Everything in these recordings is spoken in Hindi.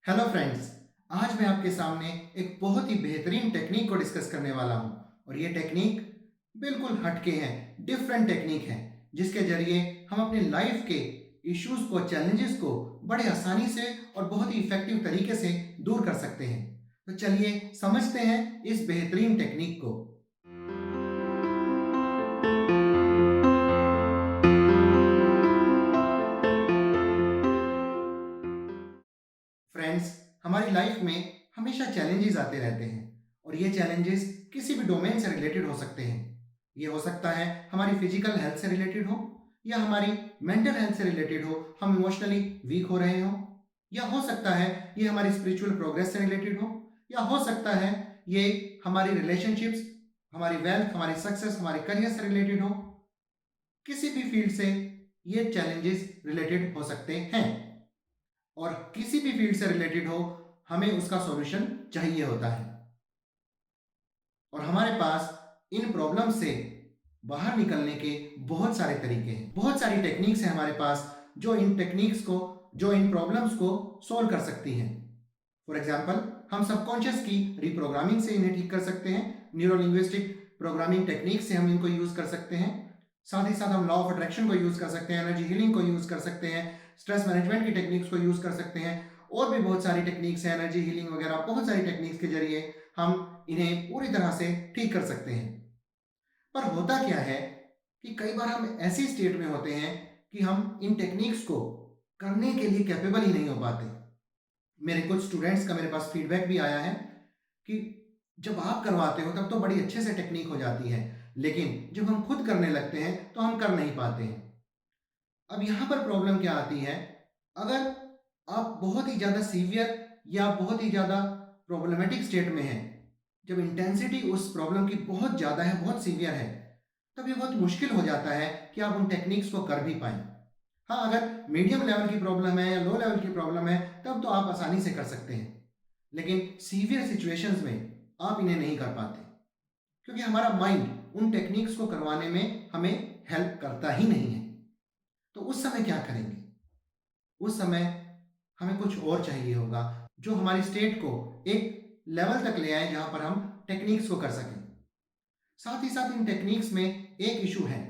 Hello friends. आज मैं आपके सामने एक बहुत ही बेहतरीन टेक्निक को डिस्कस करने वाला हूं और ये टेक्निक बिल्कुल हटके है, डिफरेंट टेक्निक है, जिसके जरिए हम अपने लाइफ के इश्यूज को, चैलेंजेस को बड़े आसानी से और बहुत ही इफेक्टिव तरीके से दूर कर सकते हैं। तो चलिए समझते हैं इस बेहतरीन टेक्निक को। फ्रेंड्स, हमारी लाइफ में हमेशा चैलेंजेस आते रहते हैं और ये चैलेंजेस किसी भी डोमेन से रिलेटेड हो सकते हैं। ये हो सकता है हमारी फिजिकल हेल्थ से रिलेटेड हो, या हमारी मेंटल हेल्थ से रिलेटेड हो, हम इमोशनली वीक हो रहे हो, या हो सकता है ये हमारी स्पिरिचुअल प्रोग्रेस से रिलेटेड हो, या हो सकता है ये हमारी रिलेशनशिप्स, हमारी वेल्थ, हमारी सक्सेस, हमारे करियर से रिलेटेड हो। किसी भी फील्ड से ये चैलेंजेस रिलेटेड हो सकते हैं और किसी भी फील्ड से रिलेटेड हो, हमें उसका सॉल्यूशन चाहिए होता है। और हमारे पास इन प्रॉब्लम से बाहर निकलने के बहुत सारे तरीके हैं, बहुत सारी टेक्निक्स हैं हमारे पास जो इन टेक्निक्स को, जो इन प्रॉब्लम्स को सॉल्व कर सकती हैं। फॉर एग्जाम्पल, हम सबकॉन्शियस की रिप्रोग्रामिंग से इन्हें ठीक कर सकते हैं, न्यूरो लिंग्विस्टिक प्रोग्रामिंग टेक्निक से हम इनको यूज कर सकते हैं। साथ ही साथ हम लॉ ऑफ अट्रैक्शन को यूज कर सकते हैं, एनर्जी हीलिंग को यूज कर सकते हैं, स्ट्रेस मैनेजमेंट की टेक्निक्स को यूज कर सकते हैं, और भी बहुत सारी टेक्निक्स हैं, एनर्जी हीलिंग वगैरह, बहुत सारी टेक्निक्स के जरिए हम इन्हें पूरी तरह से ठीक कर सकते हैं। पर होता क्या है कि कई बार हम ऐसी स्टेट में होते हैं कि हम इन टेक्निक्स को करने के लिए कैपेबल ही नहीं हो पाते। मेरे कुछ स्टूडेंट्स का मेरे पास फीडबैक भी आया है कि जब आप करवाते हो तब तो बड़ी अच्छे से टेक्निक हो जाती है, लेकिन जब हम खुद करने लगते हैं तो हम कर नहीं पाते हैं। अब यहाँ पर प्रॉब्लम क्या आती है, अगर आप बहुत ही ज़्यादा सीवियर या बहुत ही ज़्यादा प्रॉब्लमेटिक स्टेट में हैं, जब इंटेंसिटी उस प्रॉब्लम की बहुत ज़्यादा है, बहुत सीवियर है, तब ये बहुत मुश्किल हो जाता है कि आप उन टेक्निक्स को कर भी पाएँ। हाँ, अगर मीडियम लेवल की प्रॉब्लम है या लो लेवल की प्रॉब्लम है, तब तो आप आसानी से कर सकते हैं, लेकिन सीवियर सिचुएशंस में आप इन्हें नहीं कर पाते, क्योंकि हमारा माइंड उन टेक्निक्स को करवाने में हमें हेल्प करता ही नहीं है। तो उस समय क्या करेंगे? उस समय हमें कुछ और चाहिए होगा जो हमारी स्टेट को एक लेवल तक ले आए जहां पर हम टेक्निक्स को कर सकें। साथ ही साथ इन टेक्निक्स में एक इशू है,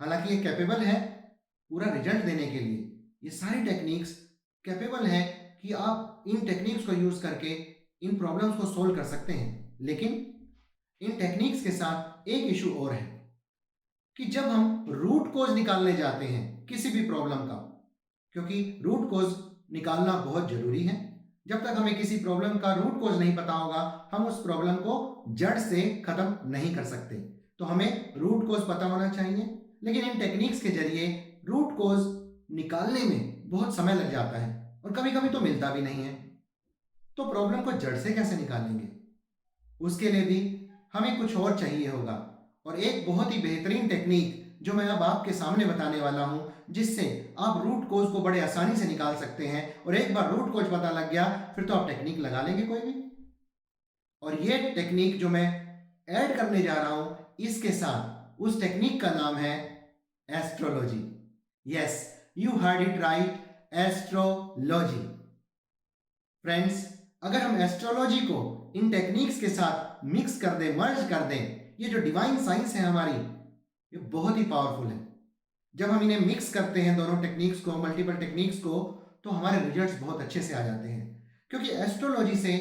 हालांकि ये कैपेबल है पूरा रिजल्ट देने के लिए, ये सारी टेक्निक्स कैपेबल है कि आप इन टेक्निक्स को यूज करके इन प्रॉब्लम्स को सोल्व कर सकते हैं, लेकिन इन टेक्निक्स के साथ एक इशू और है कि जब हम रूट कोज निकालने जाते हैं किसी भी प्रॉब्लम का, क्योंकि रूट कोज निकालना बहुत जरूरी है, जब तक हमें किसी प्रॉब्लम का रूट कोज नहीं पता होगा हम उस प्रॉब्लम को जड़ से खत्म नहीं कर सकते। तो हमें रूट कोज पता होना चाहिए, लेकिन इन टेक्निक्स के जरिए रूट कोज निकालने में बहुत समय लग जाता है और कभी कभी तो मिलता भी नहीं है। तो प्रॉब्लम को जड़ से कैसे निकालेंगे? उसके लिए भी हमें कुछ और चाहिए होगा, और एक बहुत ही बेहतरीन टेक्निक जो मैं अब आपके सामने बताने वाला हूं, जिससे आप रूट कोज को बड़े आसानी से निकाल सकते हैं, और एक बार रूट कोज पता लग गया फिर तो आप टेक्निक लगा लेंगे कोई भी। और ये टेक्निक जो मैं ऐड करने जा रहा हूं इसके साथ, उस टेक्निक का नाम है astrology. Yes, you heard it right, astrology. Friends, अगर हम एस्ट्रोलॉजी को इन टेक्निक्स के साथ मिक्स कर दें, मर्ज कर दें, ये जो डिवाइन साइंस है हमारी, ये बहुत ही पावरफुल है। जब हम इन्हें मिक्स करते हैं, दोनों टेक्निक्स को, मल्टीपल टेक्निक्स को, तो हमारे रिजल्ट्स बहुत अच्छे से आ जाते हैं, क्योंकि एस्ट्रोलॉजी से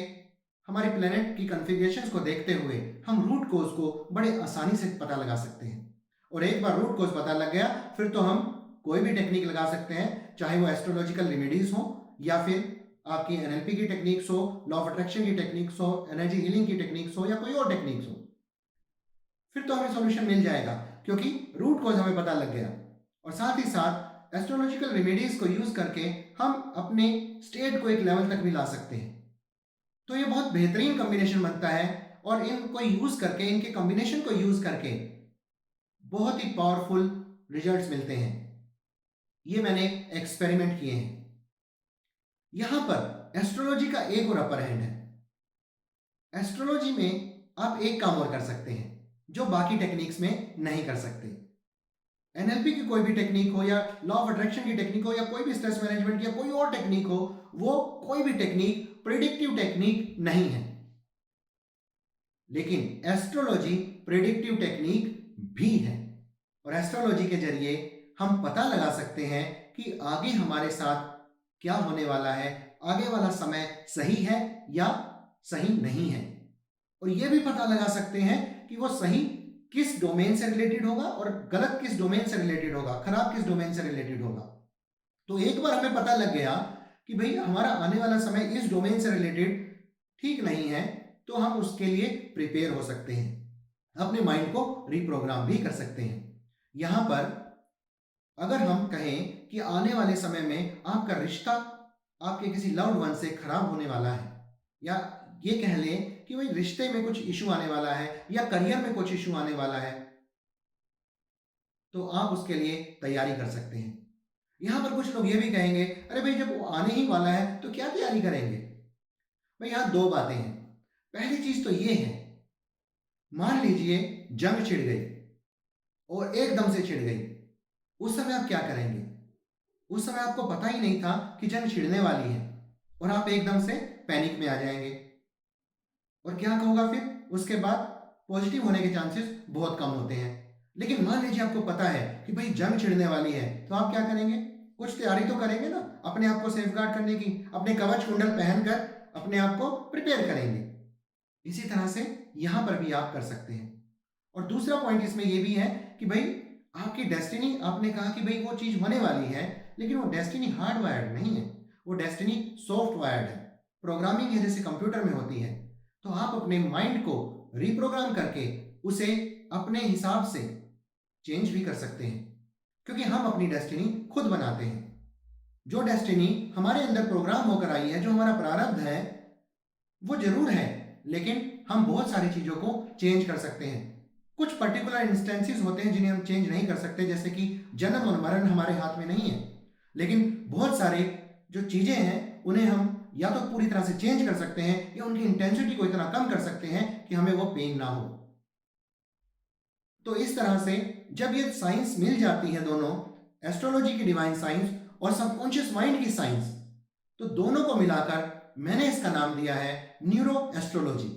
हमारे प्लेनेट की कन्फिगरेशंस को देखते हुए हम रूट कोज को बड़े आसानी से पता लगा सकते हैं। और एक बार रूट कोज पता लग गया फिर तो हम कोई भी टेक्निक लगा सकते हैं, चाहे वो एस्ट्रोलॉजिकल रेमेडीज हो, या फिर आपकी एनएलपी की टेक्निक्स हो, लॉ ऑफ अट्रैक्शन की टेक्निक्स हो, एनर्जी हीलिंग की टेक्निक्स हो, या कोई और टेक्निक्स हो, फिर तो हमें सॉल्यूशन मिल जाएगा, क्योंकि रूट कॉज हमें पता लग गया। और साथ ही साथ एस्ट्रोलॉजिकल रेमेडीज को यूज करके हम अपने स्टेट को एक लेवल तक भी ला सकते हैं। तो ये बहुत बेहतरीन कॉम्बिनेशन बनता है, और इनको यूज करके, इनके कॉम्बिनेशन को यूज करके बहुत ही पावरफुल रिजल्ट्स मिलते हैं। ये मैंने एक्सपेरिमेंट किए हैं। यहां पर एस्ट्रोलॉजी का एक और अपर हैंड है। एस्ट्रोलॉजी में आप एक काम और कर सकते हैं जो बाकी टेक्निक्स में नहीं कर सकते। एनएलपी की कोई भी टेक्निक हो, या लॉ ऑफ अट्रैक्शन की टेक्निक हो, या कोई भी स्ट्रेस मैनेजमेंट या कोई और टेक्निक हो, वो कोई भी टेक्निक प्रिडिक्टिव टेक्निक नहीं है, लेकिन एस्ट्रोलॉजी प्रिडिक्टिव टेक्निक भी है। और एस्ट्रोलॉजी के जरिए हम पता लगा सकते हैं कि आगे हमारे साथ क्या होने वाला है, आगे वाला समय सही है या सही नहीं है। और यह भी पता लगा सकते हैं कि वो सही किस डोमेन से रिलेटेड होगा और गलत किस डोमेन से रिलेटेड होगा, खराब किस डोमेन से रिलेटेड होगा। तो एक बार हमें पता लग गया कि भाई हमारा आने वाला समय इस डोमेन से रिलेटेड ठीक नहीं है, तो हम उसके लिए प्रिपेयर हो सकते हैं, अपने माइंड को रिप्रोग्राम भी कर सकते हैं। यहां पर अगर हम कहें कि आने वाले समय में आपका रिश्ता आपके किसी लव्ड वन से खराब होने वाला है, या ये कह लें कि भाई रिश्ते में कुछ इशू आने वाला है या करियर में कुछ इशू आने वाला है, तो आप उसके लिए तैयारी कर सकते हैं। यहां पर कुछ लोग ये भी कहेंगे, अरे भाई जब वो आने ही वाला है तो क्या तैयारी करेंगे। भाई यहां दो बातें हैं। पहली चीज तो ये है, मान लीजिए जंग छिड़ गई और एकदम से छिड़ गई, उस समय आप क्या करेंगे। उस समय आपको पता ही नहीं था कि जंग छिड़ने वाली है और आप एकदम से पैनिक में आ जाएंगे, और क्या होगा फिर उसके बाद पॉजिटिव होने के चांसेस बहुत कम होते हैं। लेकिन मान लीजिए आपको पता है कि भाई जंग छिड़ने वाली है, तो आप क्या करेंगे, कुछ तैयारी तो करेंगे ना, अपने आप को सेफगार्ड करने की, अपने कवच कुंडल पहनकर अपने आप को प्रिपेयर करेंगे। इसी तरह से यहां पर भी आप कर सकते हैं। और दूसरा पॉइंट इसमें यह भी है कि भाई आपकी डेस्टिनी, आपने कहा कि भाई वो चीज होने वाली है, लेकिन वो डेस्टिनी हार्ड वायर्ड नहीं है, वो डेस्टिनी सॉफ्ट वायर्ड है, प्रोग्रामिंग है जैसे कंप्यूटर में होती है। तो आप अपने माइंड को रिप्रोग्राम करके उसे अपने हिसाब से चेंज भी कर सकते हैं, क्योंकि हम अपनी डेस्टिनी खुद बनाते हैं। जो डेस्टिनी हमारे अंदर प्रोग्राम होकर आई है, जो हमारा प्रारब्ध है, वो जरूर है, लेकिन हम बहुत सारी चीजों को चेंज कर सकते हैं। कुछ पर्टिकुलर इंस्टेंसेस होते हैं जिन्हें हम चेंज नहीं कर सकते, जैसे कि जन्म और मरण हमारे हाथ में नहीं है, लेकिन बहुत सारे जो चीजें हैं उन्हें हम या तो पूरी तरह से चेंज कर सकते हैं या उनकी इंटेंसिटी को इतना कम कर सकते हैं कि हमें वो पेन ना हो। तो इस तरह से जब ये साइंस मिल जाती है दोनों, एस्ट्रोलॉजी की डिवाइन साइंस और सबकॉन्शियस माइंड की साइंस, तो दोनों को मिलाकर मैंने इसका नाम दिया है न्यूरो एस्ट्रोलॉजी।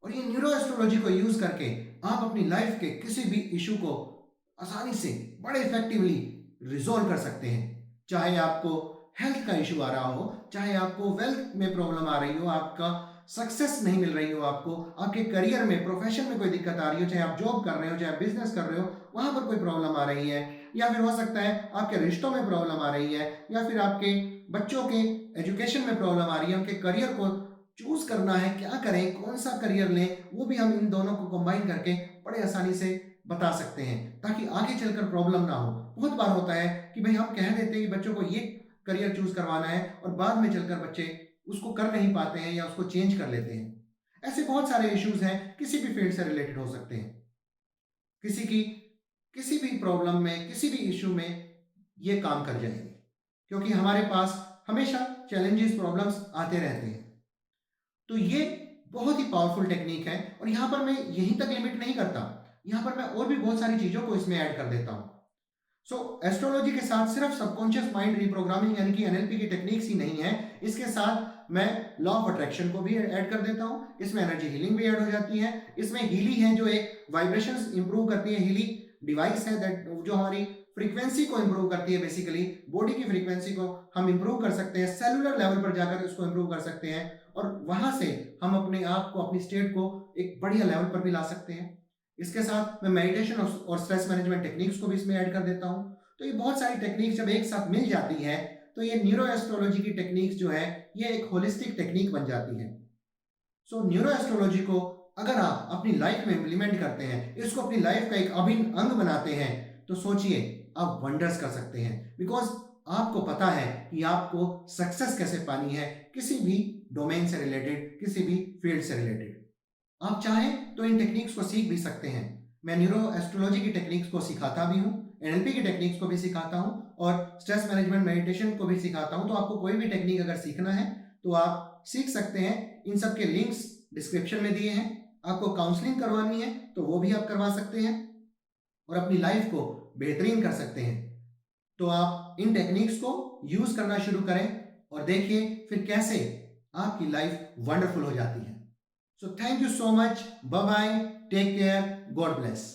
और ये न्यूरो एस्ट्रोलॉजी को यूज करके आप अपनी लाइफ के किसी भी इशू को आसानी से बड़े इफेक्टिवली रिजॉल्व कर सकते हैं। चाहे आपको हेल्थ का इशू आ रहा हो, चाहे आपको वेल्थ में प्रॉब्लम आ रही हो, आपका सक्सेस नहीं मिल रही हो, आपको आपके करियर में, प्रोफेशन में कोई दिक्कत आ रही हो, चाहे आप जॉब कर रहे हो, चाहे बिजनेस कर रहे हो, वहां पर कोई प्रॉब्लम आ रही है, या फिर हो सकता है आपके रिश्तों में प्रॉब्लम आ रही है, या फिर आपके बच्चों के एजुकेशन में प्रॉब्लम आ रही है, उनके करियर को चूज करना है, क्या करें, कौन सा करियर लें, वो भी हम इन दोनों को कंबाइन करके बड़े आसानी से बता सकते हैं, ताकि आगे चलकर प्रॉब्लम ना हो। बहुत बार होता है कि भाई हम कह देते हैं कि बच्चों को ये करियर चूज करवाना है, और बाद में चलकर बच्चे उसको कर नहीं पाते हैं या उसको चेंज कर लेते हैं। ऐसे बहुत सारे इश्यूज हैं, किसी भी फील्ड से रिलेटेड हो सकते हैं। किसी की किसी भी प्रॉब्लम में, किसी भी इशू में ये काम कर जाएंगे, क्योंकि हमारे पास हमेशा चैलेंजेस, प्रॉब्लम्स आते रहते हैं। तो ये बहुत ही पावरफुल टेक्निक है, और यहां पर मैं यहीं तक लिमिट नहीं करता, यहां पर मैं और भी बहुत सारी चीजों को इसमें ऐड कर देता हूं। सो एस्ट्रोलॉजी के साथ सिर्फ सबकॉन्शियस माइंड रिप्रोग्रामिंग यानी कि एनएलपी की टेक्निक्स ही नहीं है, इसके साथ मैं लॉ ऑफ अट्रैक्शन को भी ऐड कर देता हूं, इसमें एनर्जी हीलिंग भी ऐड हो जाती है, इसमें हीली है जो एक वाइब्रेशंस इंप्रूव करती है, हीली डिवाइस है दैट जो हमारी फ्रीक्वेंसी को इंप्रूव करती है, बेसिकली बॉडी की फ्रीक्वेंसी को हम इंप्रूव कर सकते हैं, सेलुलर लेवल पर जाकर उसको इंप्रूव कर सकते हैं, और वहां से हम अपने आप को, अपनी स्टेट को एक बढ़िया लेवल पर भी ला सकते हैं। इसके साथ मैं मेडिटेशन और स्ट्रेस मैनेजमेंट टेक्निक्स को भी इसमें ऐड कर देता हूं। तो ये बहुत सारी टेक्निक्स जब एक साथ मिल जाती है, तो ये न्यूरो एस्ट्रोलॉजी की टेक्निक्स जो है ये एक होलिस्टिक टेक्निक बन जाती है। सो न्यूरो एस्ट्रोलॉजी को अगर आप अपनी लाइफ में इंप्लीमेंट करते हैं, इसको अपनी लाइफ का एक अभिन्न अंग बनाते हैं, तो सोचिए आप वंडर्स कर सकते हैं, बिकॉज आपको पता है कि आपको सक्सेस कैसे पानी है, किसी भी डोमेन से रिलेटेड, किसी भी फील्ड से रिलेटेड। आप चाहें तो इन टेक्निक्स को सीख भी सकते हैं। मैं न्यूरो एस्ट्रोलॉजी की टेक्निक्स को सिखाता भी हूँ, एनएलपी की टेक्निक्स को भी सिखाता हूँ, और स्ट्रेस मैनेजमेंट मेडिटेशन को भी सिखाता हूँ। तो आपको कोई भी टेक्निक अगर सीखना है तो आप सीख सकते हैं। इन सब के लिंक्स डिस्क्रिप्शन में दिए हैं। आपको काउंसलिंग करवानी है तो वो भी आप करवा सकते हैं, और अपनी लाइफ को बेहतरीन कर सकते हैं। तो आप इन टेक्निक्स को यूज करना शुरू करें, और देखिए फिर कैसे आपकी लाइफ वंडरफुल हो जाती है। So thank you so much, bye bye, take care, God bless.